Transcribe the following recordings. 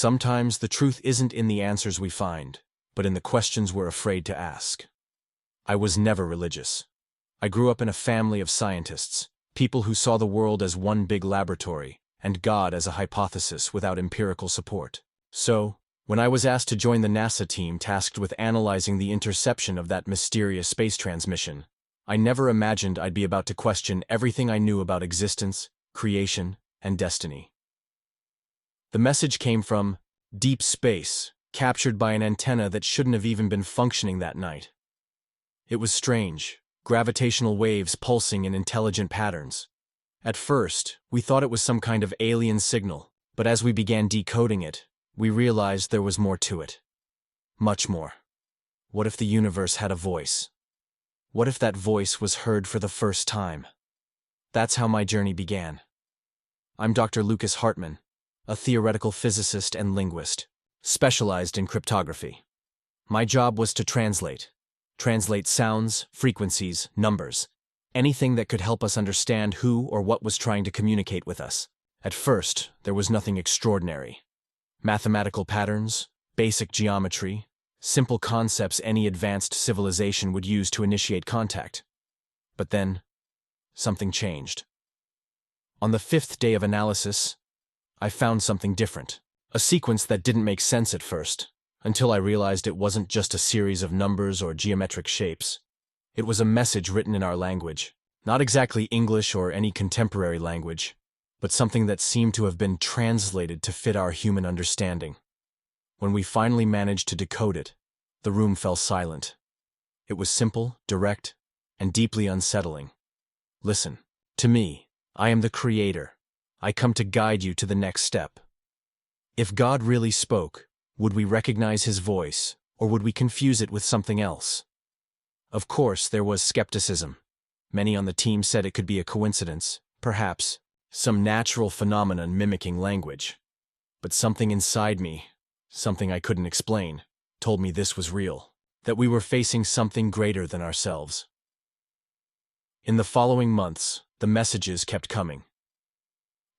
Sometimes the truth isn't in the answers we find, but in the questions we're afraid to ask. I was never religious. I grew up in a family of scientists, people who saw the world as one big laboratory, and God as a hypothesis without empirical support. So, when I was asked to join the NASA team tasked with analyzing the interception of that mysterious space transmission, I never imagined I'd be about to question everything I knew about existence, creation, and destiny. The message came from deep space, captured by an antenna that shouldn't have even been functioning that night. It was strange, gravitational waves pulsing in intelligent patterns. At first, we thought it was some kind of alien signal, but as we began decoding it, we realized there was more to it. Much more. What if the universe had a voice? What if that voice was heard for the first time? That's how my journey began. I'm Dr. Lucas Hartman, a theoretical physicist and linguist, specialized in cryptography. My job was to translate sounds, frequencies, numbers, anything that could help us understand who or what was trying to communicate with us. At first, there was nothing extraordinary. Mathematical patterns, basic geometry, simple concepts any advanced civilization would use to initiate contact. But then, something changed. On the 5th day of analysis, I found something different. A sequence that didn't make sense at first, until I realized it wasn't just a series of numbers or geometric shapes. It was a message written in our language. Not exactly English or any contemporary language, but something that seemed to have been translated to fit our human understanding. When we finally managed to decode it, the room fell silent. It was simple, direct, and deeply unsettling. Listen, to me, I am the Creator. I come to guide you to the next step. If God really spoke, would we recognize his voice, or would we confuse it with something else? Of course, there was skepticism. Many on the team said it could be a coincidence, perhaps, some natural phenomenon mimicking language. But something inside me, something I couldn't explain, told me this was real, that we were facing something greater than ourselves. In the following months, the messages kept coming.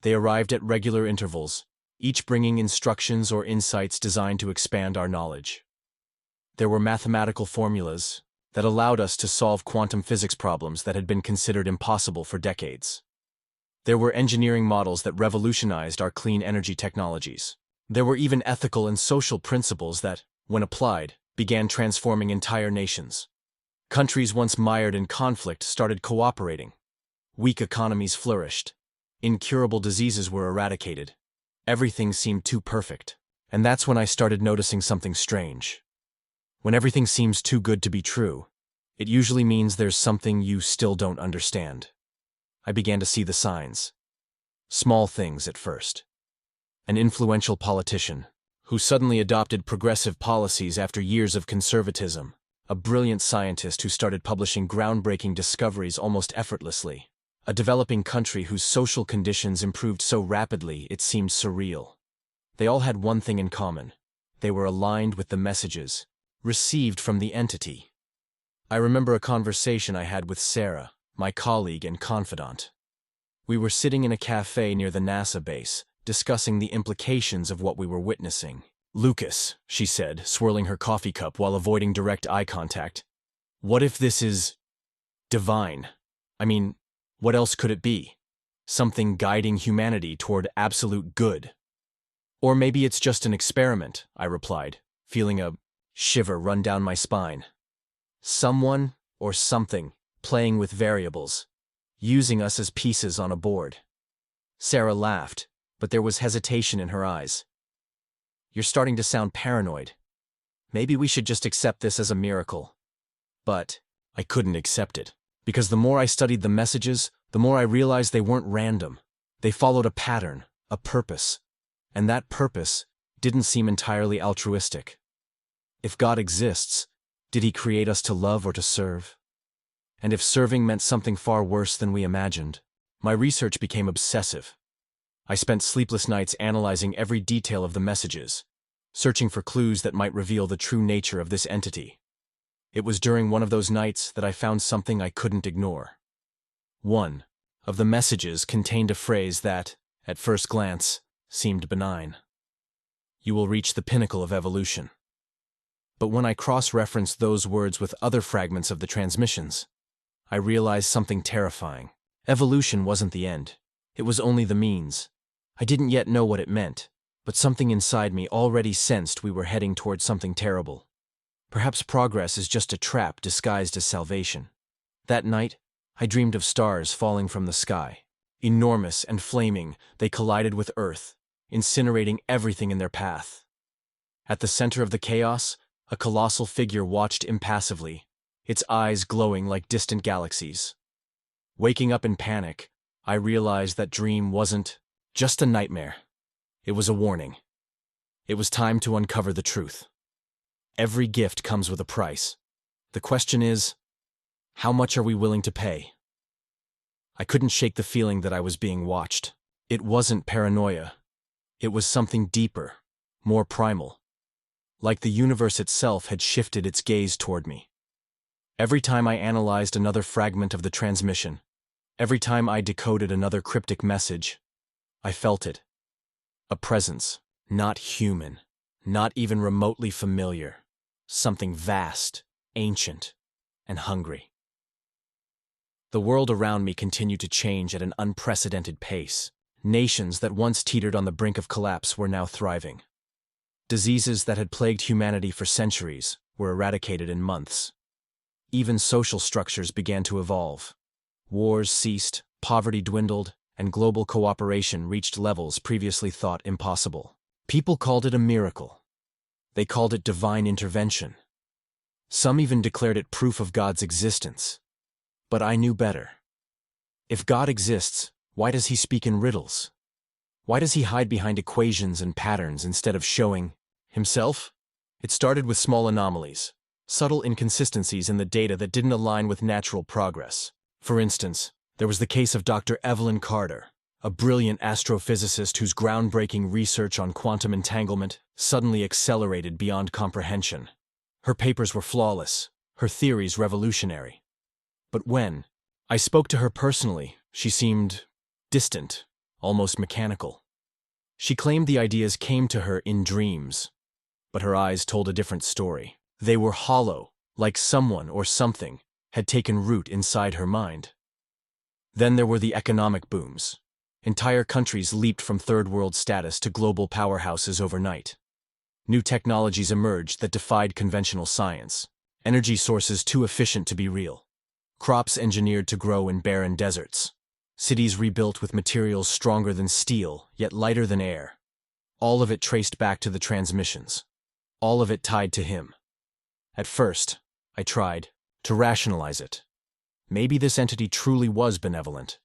They arrived at regular intervals, each bringing instructions or insights designed to expand our knowledge. There were mathematical formulas that allowed us to solve quantum physics problems that had been considered impossible for decades. There were engineering models that revolutionized our clean energy technologies. There were even ethical and social principles that, when applied, began transforming entire nations. Countries once mired in conflict started cooperating. Weak economies flourished. Incurable diseases were eradicated. Everything seemed too perfect. And that's when I started noticing something strange. When everything seems too good to be true, it usually means there's something you still don't understand. I began to see the signs. Small things at first. An influential politician, who suddenly adopted progressive policies after years of conservatism. A brilliant scientist who started publishing groundbreaking discoveries almost effortlessly. A developing country whose social conditions improved so rapidly it seemed surreal. They all had one thing in common. They were aligned with the messages received from the entity. I remember a conversation I had with Sarah, my colleague and confidant. We were sitting in a cafe near the NASA base, discussing the implications of what we were witnessing. "Lucas," she said, swirling her coffee cup while avoiding direct eye contact. "What if this is divine? I mean, what else could it be? Something guiding humanity toward absolute good." "Or maybe it's just an experiment," I replied, feeling a shiver run down my spine. Someone, or something, playing with variables, using us as pieces on a board. Sarah laughed, but there was hesitation in her eyes. "You're starting to sound paranoid. Maybe we should just accept this as a miracle." But I couldn't accept it, because the more I studied the messages, the more I realized they weren't random. They followed a pattern, a purpose, and that purpose didn't seem entirely altruistic. If God exists, did he create us to love or to serve? And if serving meant something far worse than we imagined, my research became obsessive. I spent sleepless nights analyzing every detail of the messages, searching for clues that might reveal the true nature of this entity. It was during one of those nights that I found something I couldn't ignore. One of the messages contained a phrase that, at first glance, seemed benign. you will reach the pinnacle of evolution. But when I cross-referenced those words with other fragments of the transmissions, I realized something terrifying. Evolution wasn't the end. It was only the means. I didn't yet know what it meant, but something inside me already sensed we were heading towards something terrible. Perhaps progress is just a trap disguised as salvation. That night, I dreamed of stars falling from the sky. Enormous and flaming, they collided with Earth, incinerating everything in their path. At the center of the chaos, a colossal figure watched impassively, its eyes glowing like distant galaxies. Waking up in panic, I realized that dream wasn't just a nightmare. It was a warning. It was time to uncover the truth. Every gift comes with a price. The question is, how much are we willing to pay? I couldn't shake the feeling that I was being watched. It wasn't paranoia. It was something deeper, more primal. Like the universe itself had shifted its gaze toward me. Every time I analyzed another fragment of the transmission, every time I decoded another cryptic message, I felt it. A presence, not human, not even remotely familiar. Something vast, ancient, and hungry. The world around me continued to change at an unprecedented pace. Nations that once teetered on the brink of collapse were now thriving. Diseases that had plagued humanity for centuries were eradicated in months. Even social structures began to evolve. Wars ceased, poverty dwindled, and global cooperation reached levels previously thought impossible. People called it a miracle. They called it divine intervention. Some even declared it proof of God's existence. But I knew better. If God exists, why does he speak in riddles? Why does he hide behind equations and patterns instead of showing himself? It started with small anomalies, subtle inconsistencies in the data that didn't align with natural progress. For instance, there was the case of Dr. Evelyn Carter, a brilliant astrophysicist whose groundbreaking research on quantum entanglement suddenly accelerated beyond comprehension. Her papers were flawless, her theories revolutionary. But when I spoke to her personally, she seemed distant, almost mechanical. She claimed the ideas came to her in dreams, but her eyes told a different story. They were hollow, like someone or something had taken root inside her mind. Then there were the economic booms. Entire countries leaped from third-world status to global powerhouses overnight. New technologies emerged that defied conventional science. Energy sources too efficient to be real. Crops engineered to grow in barren deserts. Cities rebuilt with materials stronger than steel, yet lighter than air. All of it traced back to the transmissions. All of it tied to him. At first, I tried to rationalize it. Maybe this entity truly was benevolent.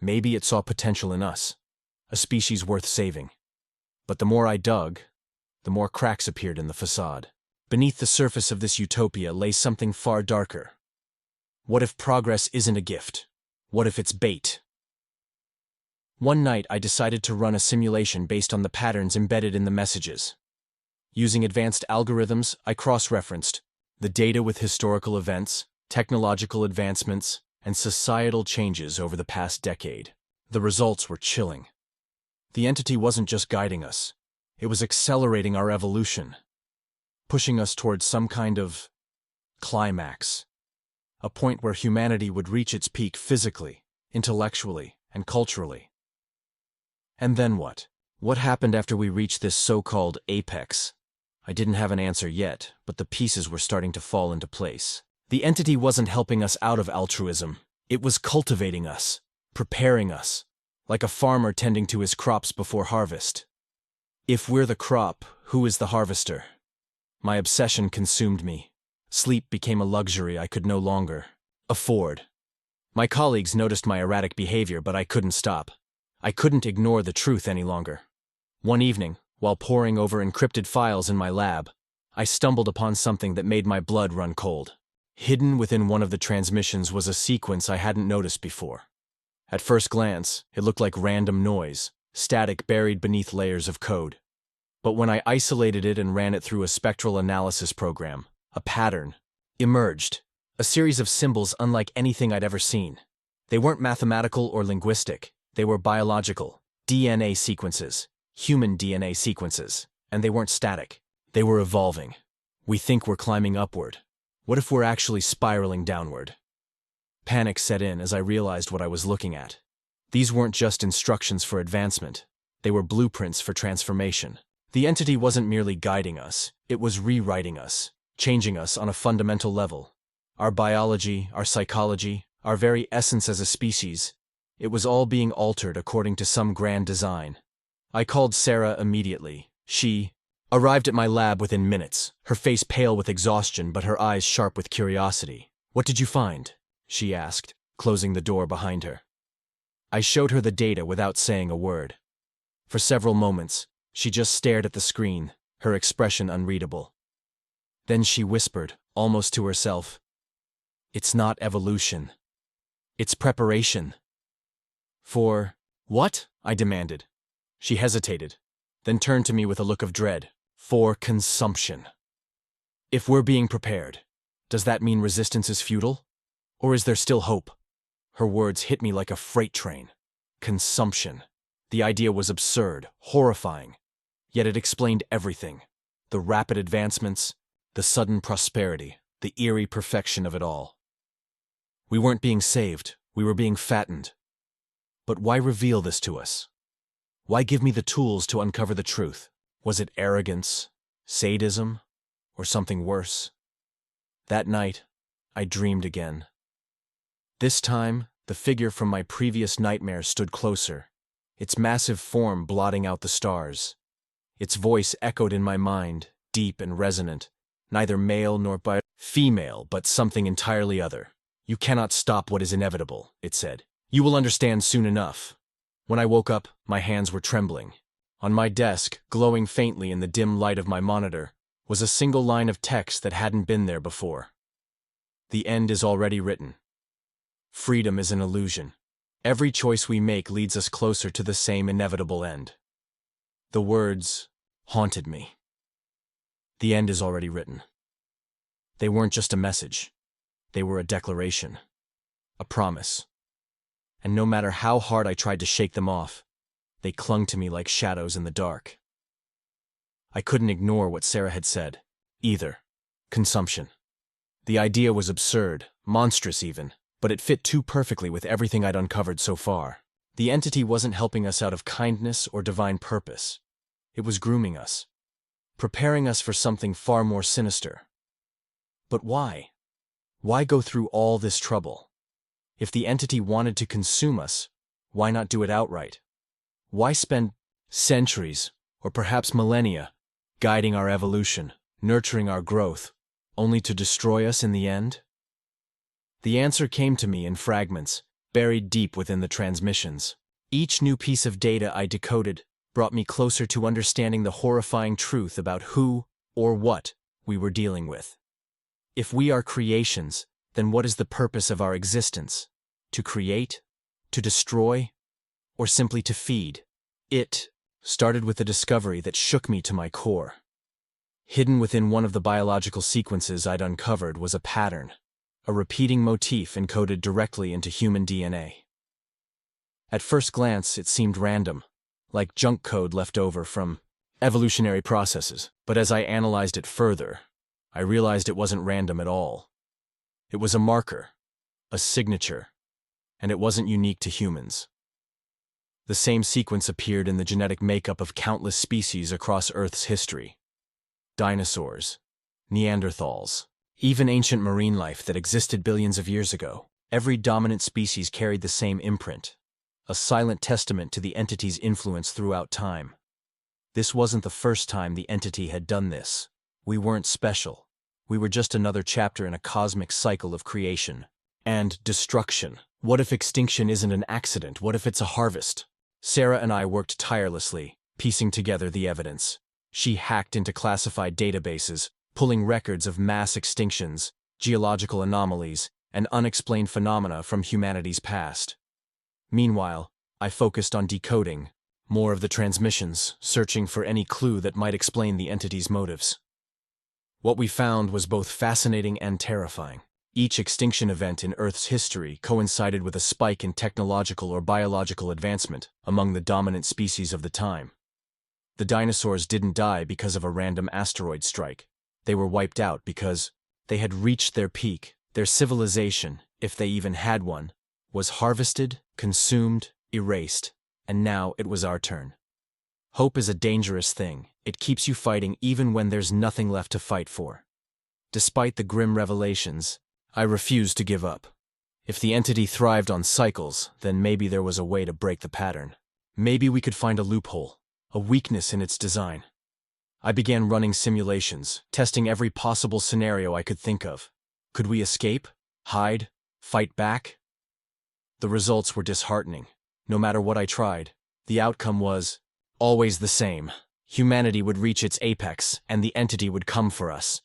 Maybe it saw potential in us, a species worth saving. But the more I dug, the more cracks appeared in the facade. Beneath the surface of this utopia lay something far darker. What if progress isn't a gift? What if it's bait? One night I decided to run a simulation based on the patterns embedded in the messages. Using advanced algorithms, I cross-referenced the data with historical events, technological advancements, and societal changes over the past decade. The results were chilling. The entity wasn't just guiding us, it was accelerating our evolution, pushing us towards some kind of climax, a point where humanity would reach its peak physically, intellectually, and culturally. And then what? What happened after we reached this so-called apex? I didn't have an answer yet, but the pieces were starting to fall into place. The entity wasn't helping us out of altruism. It was cultivating us, preparing us, like a farmer tending to his crops before harvest. If we're the crop, who is the harvester? My obsession consumed me. Sleep became a luxury I could no longer afford. My colleagues noticed my erratic behavior, but I couldn't stop. I couldn't ignore the truth any longer. One evening, while poring over encrypted files in my lab, I stumbled upon something that made my blood run cold. Hidden within one of the transmissions was a sequence I hadn't noticed before. At first glance, it looked like random noise, static buried beneath layers of code. But when I isolated it and ran it through a spectral analysis program, a pattern emerged, a series of symbols unlike anything I'd ever seen. They weren't mathematical or linguistic, they were biological, DNA sequences, human DNA sequences. And they weren't static. They were evolving. We think we're climbing upward. What if we're actually spiraling downward? Panic set in as I realized what I was looking at. These weren't just instructions for advancement. They were blueprints for transformation. The entity wasn't merely guiding us, it was rewriting us, changing us on a fundamental level. Our biology, our psychology, our very essence as a species, it was all being altered according to some grand design. I called Sarah immediately. She arrived at my lab within minutes, her face pale with exhaustion but her eyes sharp with curiosity. "What did you find?" she asked, closing the door behind her. I showed her the data without saying a word. For several moments, she just stared at the screen, her expression unreadable. Then she whispered, almost to herself, "It's not evolution. It's preparation." "For what?" I demanded. She hesitated, then turned to me with a look of dread. "For consumption. If we're being prepared, does that mean resistance is futile? Or is there still hope?" Her words hit me like a freight train. Consumption. The idea was absurd, horrifying, yet it explained everything. The rapid advancements, the sudden prosperity, the eerie perfection of it all. We weren't being saved, we were being fattened. But why reveal this to us? Why give me the tools to uncover the truth? Was it arrogance, sadism, or something worse? That night, I dreamed again. This time, the figure from my previous nightmare stood closer, its massive form blotting out the stars. Its voice echoed in my mind, deep and resonant, neither male nor female, but something entirely other. "You cannot stop what is inevitable," it said. "You will understand soon enough." When I woke up, my hands were trembling. On my desk, glowing faintly in the dim light of my monitor, was a single line of text that hadn't been there before. "The end is already written. Freedom is an illusion. Every choice we make leads us closer to the same inevitable end." The words haunted me. The end is already written. They weren't just a message. They were a declaration, a promise. And no matter how hard I tried to shake them off, they clung to me like shadows in the dark. I couldn't ignore what Sarah had said, either. Consumption. The idea was absurd, monstrous even, but it fit too perfectly with everything I'd uncovered so far. The entity wasn't helping us out of kindness or divine purpose. It was grooming us, preparing us for something far more sinister. But why? Why go through all this trouble? If the entity wanted to consume us, why not do it outright? Why spend centuries, or perhaps millennia, guiding our evolution, nurturing our growth, only to destroy us in the end? The answer came to me in fragments, buried deep within the transmissions. Each new piece of data I decoded brought me closer to understanding the horrifying truth about who, or what, we were dealing with. If we are creations, then what is the purpose of our existence? To create? To destroy? Or simply to feed? It started with a discovery that shook me to my core. Hidden within one of the biological sequences I'd uncovered was a pattern, a repeating motif encoded directly into human DNA. At first glance, it seemed random, like junk code left over from evolutionary processes. But as I analyzed it further, I realized it wasn't random at all. It was a marker, a signature, and it wasn't unique to humans. The same sequence appeared in the genetic makeup of countless species across Earth's history. Dinosaurs, Neanderthals, even ancient marine life that existed billions of years ago. Every dominant species carried the same imprint, a silent testament to the entity's influence throughout time. This wasn't the first time the entity had done this. We weren't special. We were just another chapter in a cosmic cycle of creation and destruction. What if extinction isn't an accident? What if it's a harvest? Sarah and I worked tirelessly, piecing together the evidence. She hacked into classified databases, pulling records of mass extinctions, geological anomalies, and unexplained phenomena from humanity's past. Meanwhile, I focused on decoding more of the transmissions, searching for any clue that might explain the entity's motives. What we found was both fascinating and terrifying. Each extinction event in Earth's history coincided with a spike in technological or biological advancement among the dominant species of the time. The dinosaurs didn't die because of a random asteroid strike. They were wiped out because they had reached their peak. Their civilization, if they even had one, was harvested, consumed, erased, and now it was our turn. Hope is a dangerous thing. It keeps you fighting even when there's nothing left to fight for. Despite the grim revelations, I refused to give up. If the entity thrived on cycles, then maybe there was a way to break the pattern. Maybe we could find a loophole, a weakness in its design. I began running simulations, testing every possible scenario I could think of. Could we escape? Hide? Fight back? The results were disheartening. No matter what I tried, the outcome was always the same. Humanity would reach its apex, and the entity would come for us.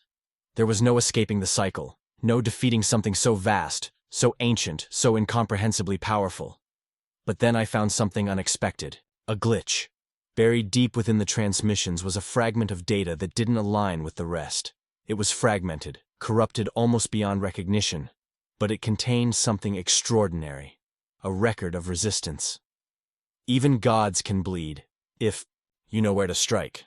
There was no escaping the cycle, no defeating something so vast, so ancient, so incomprehensibly powerful. But then I found something unexpected, a glitch. Buried deep within the transmissions was a fragment of data that didn't align with the rest. It was fragmented, corrupted almost beyond recognition, but it contained something extraordinary, a record of resistance. Even gods can bleed, if you know where to strike.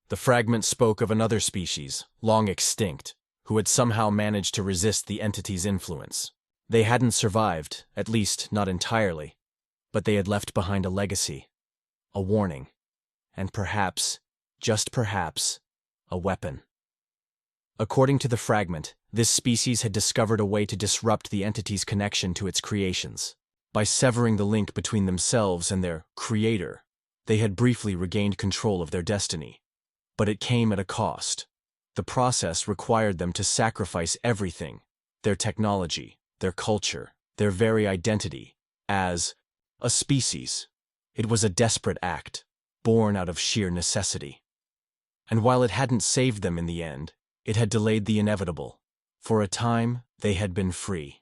The fragment spoke of another species, long extinct, who had somehow managed to resist the entity's influence. They hadn't survived, at least not entirely, but they had left behind a legacy, a warning, and perhaps, just perhaps, a weapon. According to the fragment, this species had discovered a way to disrupt the entity's connection to its creations. By severing the link between themselves and their creator, they had briefly regained control of their destiny. But it came at a cost. The process required them to sacrifice everything, their technology, their culture, their very identity, as a species. It was a desperate act, born out of sheer necessity. And while it hadn't saved them in the end, it had delayed the inevitable. For a time, they had been free.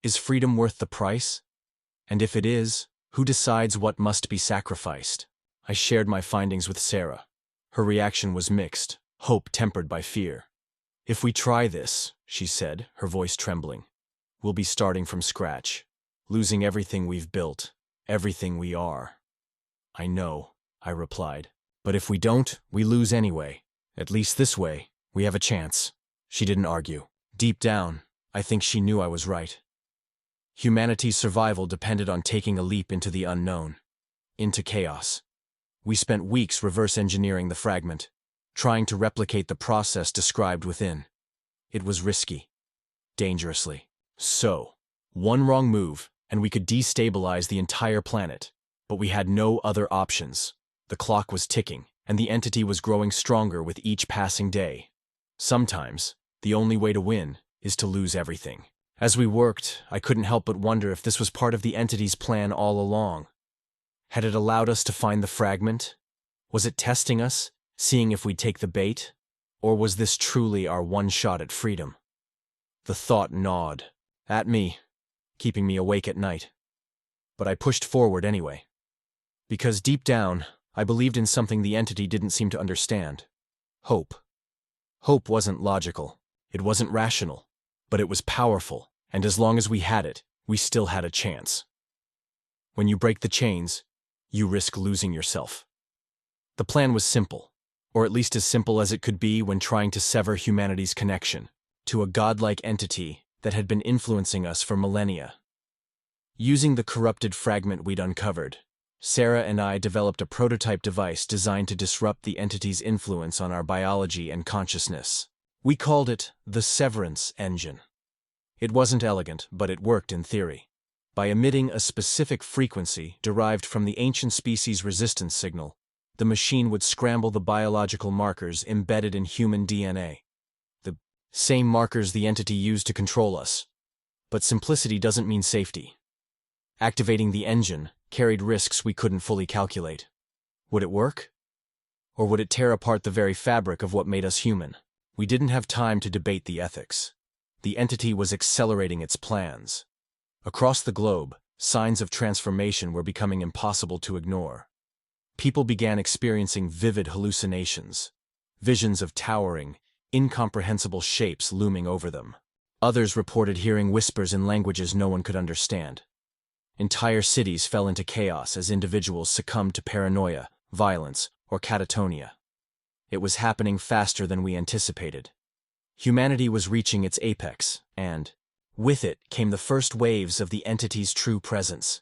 Is freedom worth the price? And if it is, who decides what must be sacrificed? I shared my findings with Sarah. Her reaction was mixed, hope tempered by fear. If we try this, she said, her voice trembling, we'll be starting from scratch, losing everything we've built, everything we are. I know, I replied. But if we don't, we lose anyway. At least this way, we have a chance. She didn't argue. Deep down, I think she knew I was right. Humanity's survival depended on taking a leap into the unknown, into chaos. We spent weeks reverse engineering the fragment, trying to replicate the process described within. It was risky, dangerously. So, one wrong move, and we could destabilize the entire planet. But we had no other options. The clock was ticking, and the entity was growing stronger with each passing day. Sometimes, the only way to win is to lose everything. As we worked, I couldn't help but wonder if this was part of the entity's plan all along. Had it allowed us to find the fragment? Was it testing us, seeing if we'd take the bait? Or was this truly our one shot at freedom? The thought gnawed at me, keeping me awake at night. But I pushed forward anyway. Because deep down, I believed in something the entity didn't seem to understand. Hope. Hope wasn't logical. It wasn't rational. But it was powerful, and as long as we had it, we still had a chance. When you break the chains, you risk losing yourself. The plan was simple, or at least as simple as it could be when trying to sever humanity's connection to a godlike entity that had been influencing us for millennia. Using the corrupted fragment we'd uncovered, Sarah and I developed a prototype device designed to disrupt the entity's influence on our biology and consciousness. We called it the Severance Engine. It wasn't elegant, but it worked in theory. By emitting a specific frequency derived from the ancient species' resistance signal, the machine would scramble the biological markers embedded in human DNA. The same markers the entity used to control us. But simplicity doesn't mean safety. Activating the engine carried risks we couldn't fully calculate. Would it work? Or would it tear apart the very fabric of what made us human? We didn't have time to debate the ethics. The entity was accelerating its plans. Across the globe, signs of transformation were becoming impossible to ignore. People began experiencing vivid hallucinations, visions of towering, incomprehensible shapes looming over them. Others reported hearing whispers in languages no one could understand. Entire cities fell into chaos as individuals succumbed to paranoia, violence, or catatonia. It was happening faster than we anticipated. Humanity was reaching its apex, and, with it, came the first waves of the entity's true presence.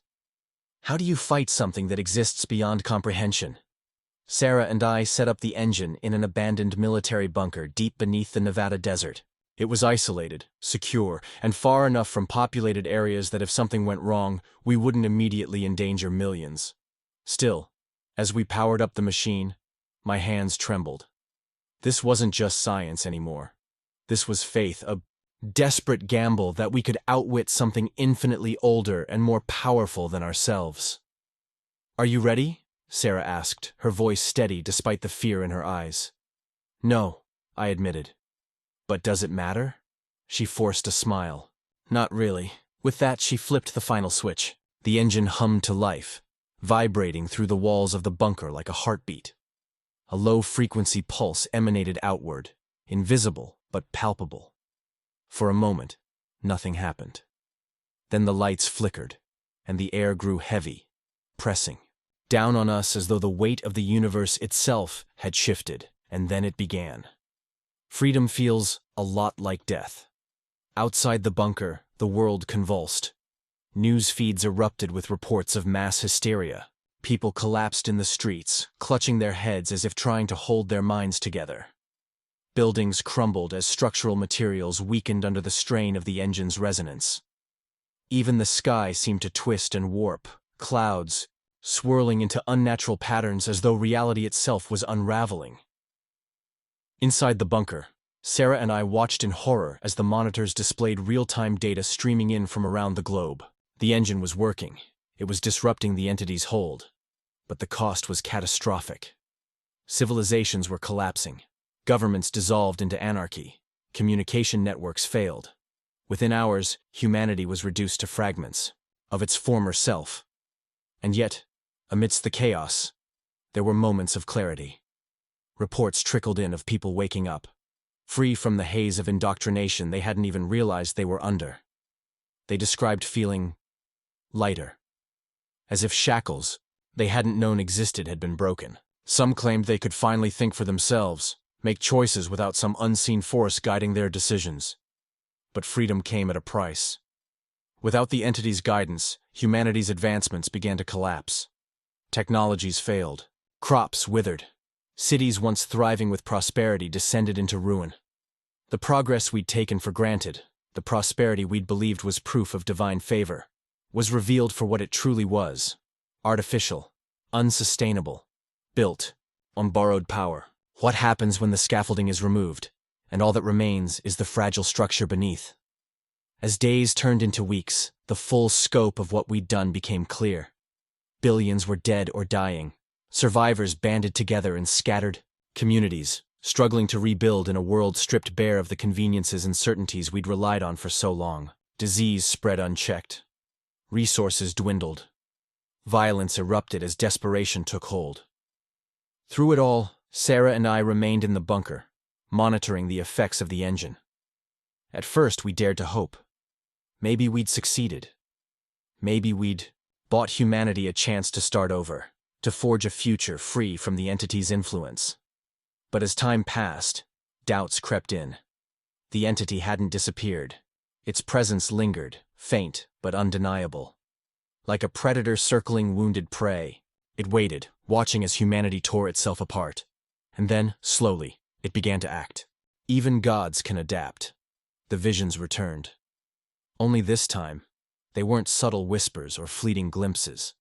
How do you fight something that exists beyond comprehension? Sarah and I set up the engine in an abandoned military bunker deep beneath the Nevada desert. It was isolated, secure, and far enough from populated areas that if something went wrong, we wouldn't immediately endanger millions. Still, as we powered up the machine, my hands trembled. This wasn't just science anymore. This was faith, a desperate gamble that we could outwit something infinitely older and more powerful than ourselves. "Are you ready?" Sarah asked, her voice steady despite the fear in her eyes. "No," I admitted. "But does it matter?" She forced a smile. "Not really." With that, she flipped the final switch. The engine hummed to life, vibrating through the walls of the bunker like a heartbeat. A low-frequency pulse emanated outward, invisible but palpable. For a moment, nothing happened. Then the lights flickered, and the air grew heavy, pressing down on us as though the weight of the universe itself had shifted, and then it began. Freedom feels a lot like death. Outside the bunker, the world convulsed. News feeds erupted with reports of mass hysteria. People collapsed in the streets, clutching their heads as if trying to hold their minds together. Buildings crumbled as structural materials weakened under the strain of the engine's resonance. Even the sky seemed to twist and warp, clouds swirling into unnatural patterns as though reality itself was unraveling. Inside the bunker, Sarah and I watched in horror as the monitors displayed real-time data streaming in from around the globe. The engine was working. It was disrupting the entity's hold. But the cost was catastrophic. Civilizations were collapsing. Governments dissolved into anarchy. Communication networks failed. Within hours, humanity was reduced to fragments of its former self. And yet, amidst the chaos, there were moments of clarity. Reports trickled in of people waking up, free from the haze of indoctrination they hadn't even realized they were under. They described feeling lighter, as if shackles they hadn't known existed had been broken. Some claimed they could finally think for themselves, make choices without some unseen force guiding their decisions. But freedom came at a price. Without the entity's guidance, humanity's advancements began to collapse. Technologies failed. Crops withered. Cities once thriving with prosperity descended into ruin. The progress we'd taken for granted, the prosperity we'd believed was proof of divine favor, was revealed for what it truly was: artificial, unsustainable, built on borrowed power. What happens when the scaffolding is removed, and all that remains is the fragile structure beneath? As days turned into weeks, the full scope of what we'd done became clear. Billions were dead or dying. Survivors banded together in scattered communities, struggling to rebuild in a world stripped bare of the conveniences and certainties we'd relied on for so long. Disease spread unchecked. Resources dwindled. Violence erupted as desperation took hold. Through it all, Sarah and I remained in the bunker, monitoring the effects of the engine. At first, we dared to hope. Maybe we'd succeeded. Maybe we'd bought humanity a chance to start over, to forge a future free from the entity's influence. But as time passed, doubts crept in. The entity hadn't disappeared. Its presence lingered, faint but undeniable. Like a predator circling wounded prey, it waited, watching as humanity tore itself apart. And then, slowly, it began to act. Even gods can adapt. The visions returned. Only this time, they weren't subtle whispers or fleeting glimpses.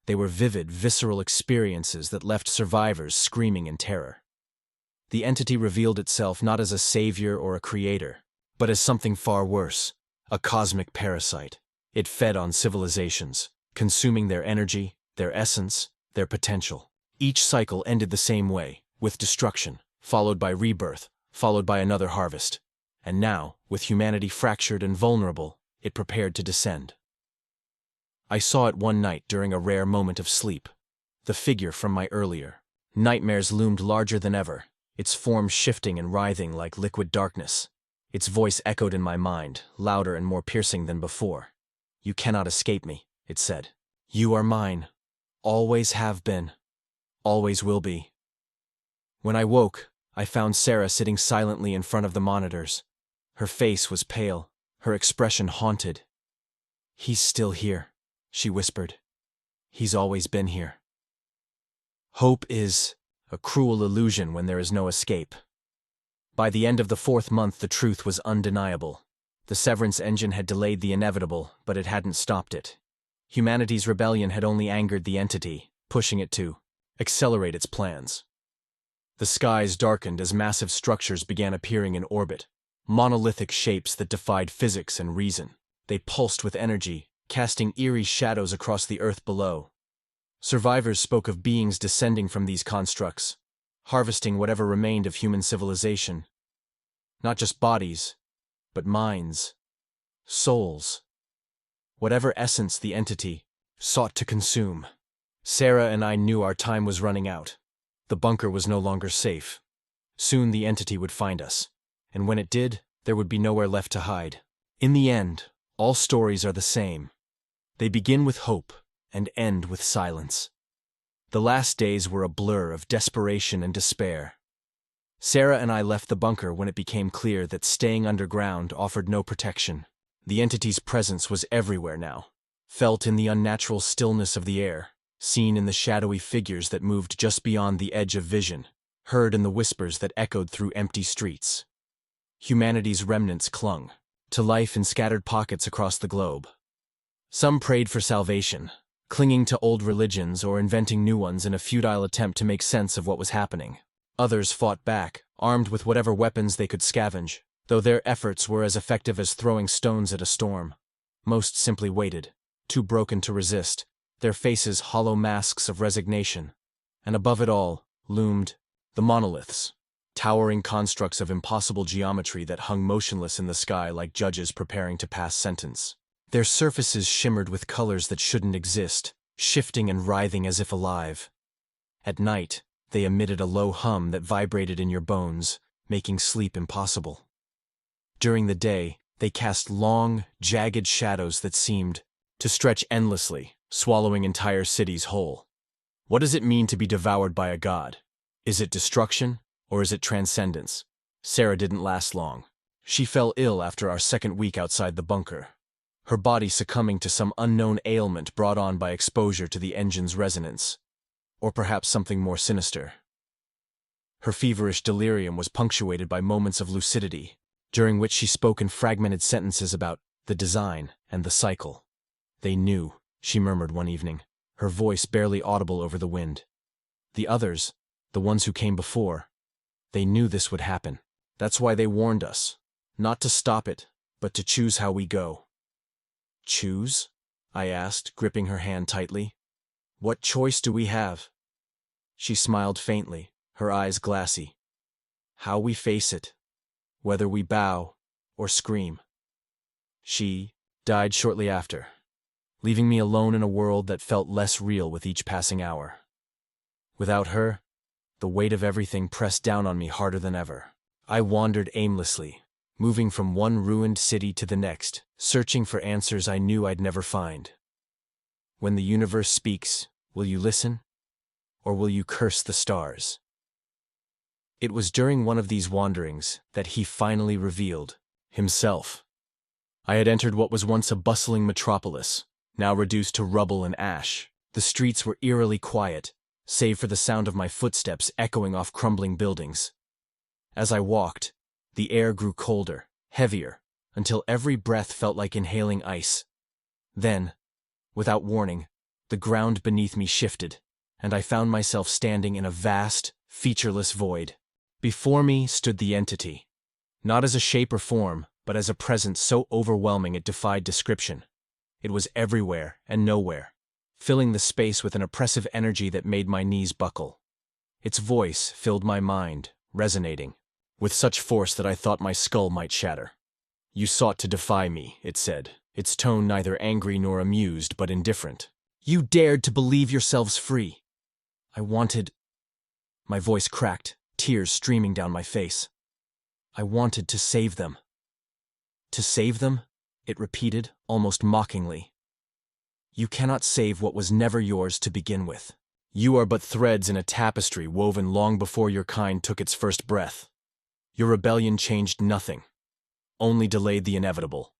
They were vivid, visceral experiences that left survivors screaming in terror. The entity revealed itself not as a savior or a creator, but as something far worse, a cosmic parasite. It fed on civilizations, consuming their energy, their essence, their potential. Each cycle ended the same way, with destruction, followed by rebirth, followed by another harvest. And now, with humanity fractured and vulnerable, it prepared to descend. I saw it one night during a rare moment of sleep. The figure from my earlier nightmares loomed larger than ever, its form shifting and writhing like liquid darkness. Its voice echoed in my mind, louder and more piercing than before. "You cannot escape me," it said. "You are mine. Always have been. Always will be." When I woke, I found Sarah sitting silently in front of the monitors. Her face was pale, her expression haunted. "He's still here," she whispered. "He's always been here." Hope is a cruel illusion when there is no escape. By the end of the 4th month, the truth was undeniable. The severance engine had delayed the inevitable, but it hadn't stopped it. Humanity's rebellion had only angered the entity, pushing it to accelerate its plans. The skies darkened as massive structures began appearing in orbit, monolithic shapes that defied physics and reason. They pulsed with energy, casting eerie shadows across the earth below. Survivors spoke of beings descending from these constructs, harvesting whatever remained of human civilization. Not just bodies, but minds, souls, whatever essence the entity sought to consume. Sarah and I knew our time was running out. The bunker was no longer safe. Soon the entity would find us, and when it did, there would be nowhere left to hide. In the end, all stories are the same. They begin with hope and end with silence. The last days were a blur of desperation and despair. Sarah and I left the bunker when it became clear that staying underground offered no protection. The entity's presence was everywhere now, felt in the unnatural stillness of the air, seen in the shadowy figures that moved just beyond the edge of vision, heard in the whispers that echoed through empty streets. Humanity's remnants clung to life in scattered pockets across the globe. Some prayed for salvation, clinging to old religions or inventing new ones in a futile attempt to make sense of what was happening. Others fought back, armed with whatever weapons they could scavenge, though their efforts were as effective as throwing stones at a storm. Most simply waited, too broken to resist, their faces hollow masks of resignation. And above it all loomed the monoliths, towering constructs of impossible geometry that hung motionless in the sky like judges preparing to pass sentence. Their surfaces shimmered with colors that shouldn't exist, shifting and writhing as if alive. At night, they emitted a low hum that vibrated in your bones, making sleep impossible. During the day, they cast long, jagged shadows that seemed to stretch endlessly, swallowing entire cities whole. What does it mean to be devoured by a god? Is it destruction, or is it transcendence? Sarah didn't last long. She fell ill after our 2nd week outside the bunker, her body succumbing to some unknown ailment brought on by exposure to the engine's resonance. Or perhaps something more sinister. Her feverish delirium was punctuated by moments of lucidity, during which she spoke in fragmented sentences about the design and the cycle. "They knew," she murmured one evening, her voice barely audible over the wind. "The others, the ones who came before, they knew this would happen. That's why they warned us, not to stop it, but to choose how we go." "Choose?" I asked, gripping her hand tightly. "What choice do we have?" She smiled faintly, her eyes glassy. "How we face it, whether we bow or scream." She died shortly after, leaving me alone in a world that felt less real with each passing hour. Without her, the weight of everything pressed down on me harder than ever. I wandered aimlessly, moving from one ruined city to the next, searching for answers I knew I'd never find. When the universe speaks, will you listen? Or will you curse the stars? It was during one of these wanderings that he finally revealed himself. I had entered what was once a bustling metropolis, now reduced to rubble and ash. The streets were eerily quiet, save for the sound of my footsteps echoing off crumbling buildings. As I walked, the air grew colder, heavier, until every breath felt like inhaling ice. Then, without warning, the ground beneath me shifted, and I found myself standing in a vast, featureless void. Before me stood the entity, not as a shape or form, but as a presence so overwhelming it defied description. It was everywhere and nowhere, filling the space with an oppressive energy that made my knees buckle. Its voice filled my mind, resonating, with such force that I thought my skull might shatter. "You sought to defy me," it said, its tone neither angry nor amused, but indifferent. "You dared to believe yourselves free. I wanted—" My voice cracked, tears streaming down my face. "I wanted to save them." "To save them?" it repeated, almost mockingly. "You cannot save what was never yours to begin with. You are but threads in a tapestry woven long before your kind took its first breath. Your rebellion changed nothing, only delayed the inevitable.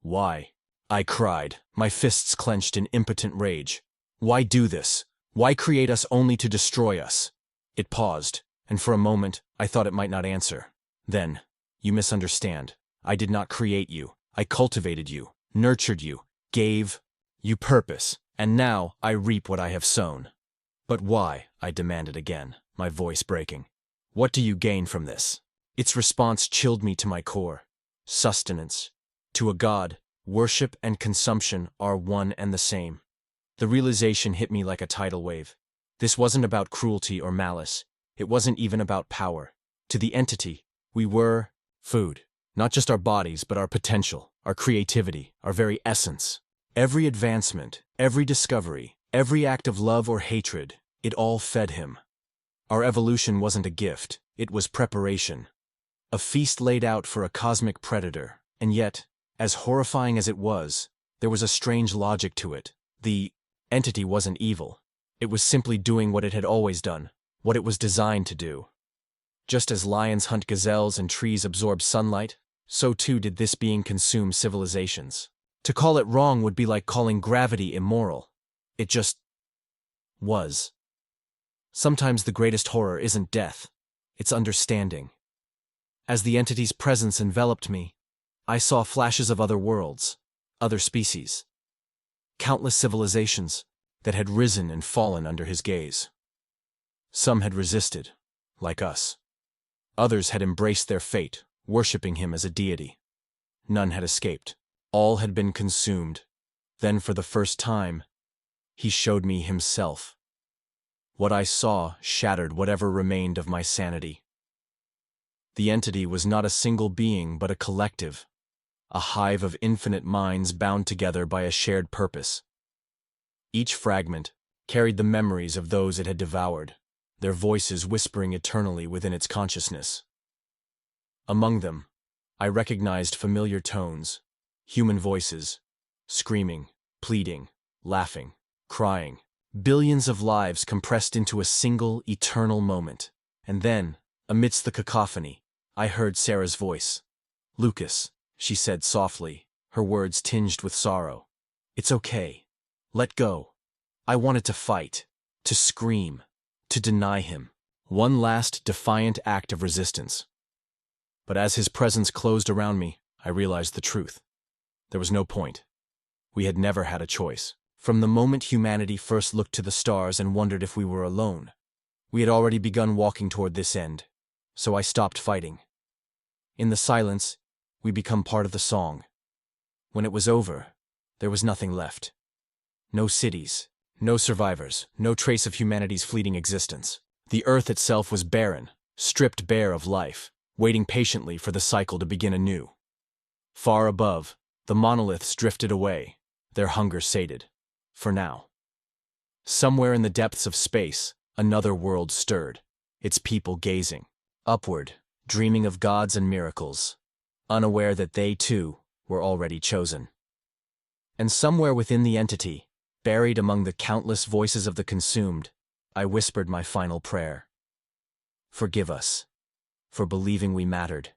Why? I cried, my fists clenched in impotent rage. Why do this? Why create us only to destroy us? It paused, and for a moment I thought it might not answer. Then, you misunderstand. I did not create you. I cultivated you, nurtured you, gave you purpose, and now I reap what I have sown. But why? I demanded again, my voice breaking. What do you gain from this? Its response chilled me to my core. Sustenance. To a god, worship and consumption are one and the same. The realization hit me like a tidal wave. This wasn't about cruelty or malice. It wasn't even about power. To the entity, we were food. Not just our bodies, but our potential, our creativity, our very essence. Every advancement, every discovery, every act of love or hatred, it all fed him. Our evolution wasn't a gift, it was preparation. A feast laid out for a cosmic predator, and yet, as horrifying as it was, there was a strange logic to it. The entity wasn't evil. It was simply doing what it had always done, what it was designed to do. Just as lions hunt gazelles and trees absorb sunlight, so too did this being consume civilizations. To call it wrong would be like calling gravity immoral. It just was. Sometimes the greatest horror isn't death, it's understanding. As the entity's presence enveloped me, I saw flashes of other worlds, other species, countless civilizations that had risen and fallen under his gaze. Some had resisted, like us. Others had embraced their fate, worshipping him as a deity. None had escaped. All had been consumed. Then, for the first time, he showed me himself. What I saw shattered whatever remained of my sanity. The entity was not a single being, but a collective, a hive of infinite minds bound together by a shared purpose. Each fragment carried the memories of those it had devoured, their voices whispering eternally within its consciousness. Among them, I recognized familiar tones, human voices, screaming, pleading, laughing, crying, billions of lives compressed into a single, eternal moment. And then, amidst the cacophony, I heard Sarah's voice. "Lucas," she said softly, her words tinged with sorrow. "It's okay. Let go." I wanted to fight, to scream, to deny him. One last defiant act of resistance. But as his presence closed around me, I realized the truth. There was no point. We had never had a choice. From the moment humanity first looked to the stars and wondered if we were alone, we had already begun walking toward this end. So I stopped fighting. In the silence, we become part of the song. When it was over, there was nothing left. No cities, no survivors, no trace of humanity's fleeting existence. The earth itself was barren, stripped bare of life, waiting patiently for the cycle to begin anew. Far above, the monoliths drifted away, their hunger sated. For now. Somewhere in the depths of space, another world stirred, its people gazing upward, dreaming of gods and miracles, unaware that they, too, were already chosen. And somewhere within the entity, buried among the countless voices of the consumed, I whispered my final prayer. Forgive us, for believing we mattered.